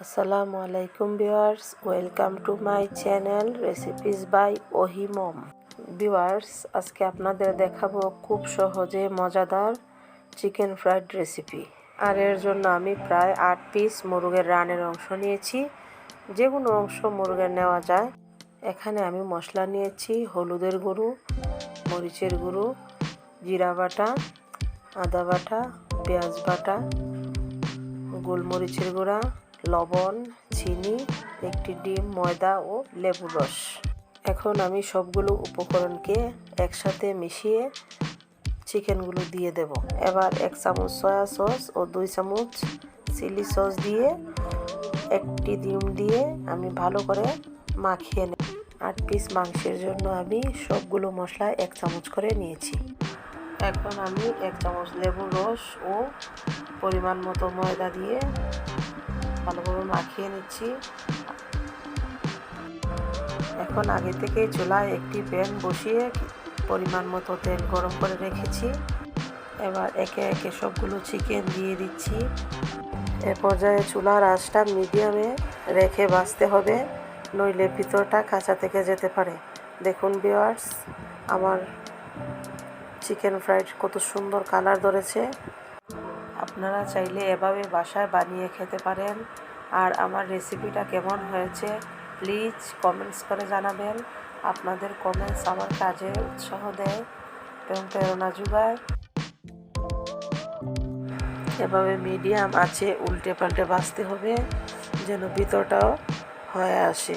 আসসালামু আলাইকুম viewers, welcome to my channel recipes by ওহিমম। ভিউয়ার্স, আজকে আপনাদের দেখাবো খুব সহজে মজাদার চিকেন ফ্রাইড রেসিপি। আর এর জন্য আমি প্রায় 8 পিস মুরগের রানের অংশ নিয়েছি। যে কোনো অংশ মুরগের নেওয়া যায়। এখানে আমি মশলা নিয়েছি হলুদের গুঁড়ো, মরিচের গুঁড়ো, জিরা বাটা, আদা বাটা, পেঁয়াজ বাটা, গোলমরিচের গুঁড়া, লবণ, চিনি, একটি ডিম, ময়দা ও লেবুর রস। এখন আমি সবগুলো উপকরণকে একসাথে মিশিয়ে চিকেনগুলো দিয়ে দেব। এবার 1 চামচ সয়া সস ও 2 চামচ চিলি সস দিয়ে একটি ডিম দিয়ে আমি ভালো করে মাখিয়ে নেব। 8 পিস মাংসের জন্য আমি সবগুলো মশলা 1 চামচ করে নিয়েছি। এখন আমি 1 চামচ লেবুর রস ও পরিমাণ মতো ময়দা দিয়ে ভালোভাবে মাখিয়ে নিচ্ছি। এখন আগে থেকে চুলায় একটি প্যান বসিয়ে পরিমাণ মতো তেল গরম করে রেখেছি। এবার একে একে সবগুলো চিকেন দিয়ে দিচ্ছি। এ পর্যায়ে চুলার আঁচটা মিডিয়ামে রেখে ভাজতে হবে, নইলে ভিতরটা কাঁচা থেকে যেতে পারে। দেখুন ভিউয়ার্স, আমার চিকেন ফ্রাইড কত সুন্দর কালার ধরেছে। আপনারা চাইলে এভাবে বাসায় বানিয়ে খেতে পারেন। আর আমার রেসিপিটা কেমন হয়েছে প্লিজ কমেন্টস করে জানাবেন। আপনাদের কমেন্টস আমার কাজে উৎসাহ দেয় এবং প্রেরণা যোগায়। এভাবে মিডিয়াম আছে উল্টে পাল্টে ভাজতে হবে যেন ভিতরটাও হয়ে আসে,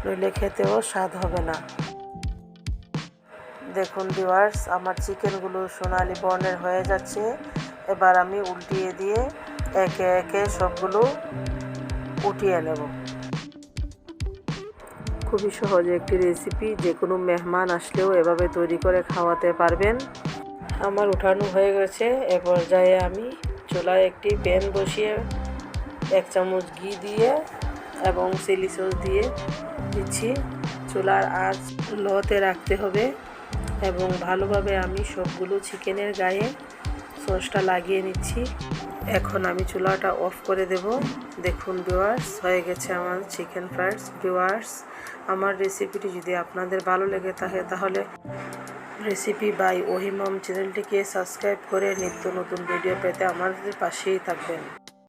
নইলে খেতেও স্বাদ হবে না। দেখুন ভিউয়ার্স, আমার চিকেনগুলো সোনালি বর্ণের হয়ে যাচ্ছে। এবার আমি উল্টিয়ে দিয়ে একে একে সবগুলো উঠিয়ে নেব। খুবই সহজ একটি রেসিপি, যে কোনো মেহমান আসলেও এভাবে তৈরি করে খাওয়াতে পারবেন। আমার উঠানো হয়ে গেছে। এ পর্যায়ে আমি চুলায় একটি প্যান বসিয়ে 1 চামচ ঘি দিয়ে এবং চিলি সস দিয়ে দিচ্ছি। চুলার আঁচ লোতে রাখতে হবে এবং ভালোভাবে আমি সবগুলো চিকেনের গায়ে সসটা লাগিয়ে নিচ্ছি। এখন আমি চুলাটা অফ করে দেব। দেখুন ভিউয়ার্স, হয়ে গেছে আমার চিকেন ফ্রাইড। ভিউয়ার্স, আমার রেসিপিটি যদি আপনাদের ভালো লেগে থাকে তাহলে রেসিপি বাই ওহিমম চ্যানেলটিকে সাবস্ক্রাইব করে নিত্য নতুন ভিডিও পেতে আমাদের পাশেই থাকবেন।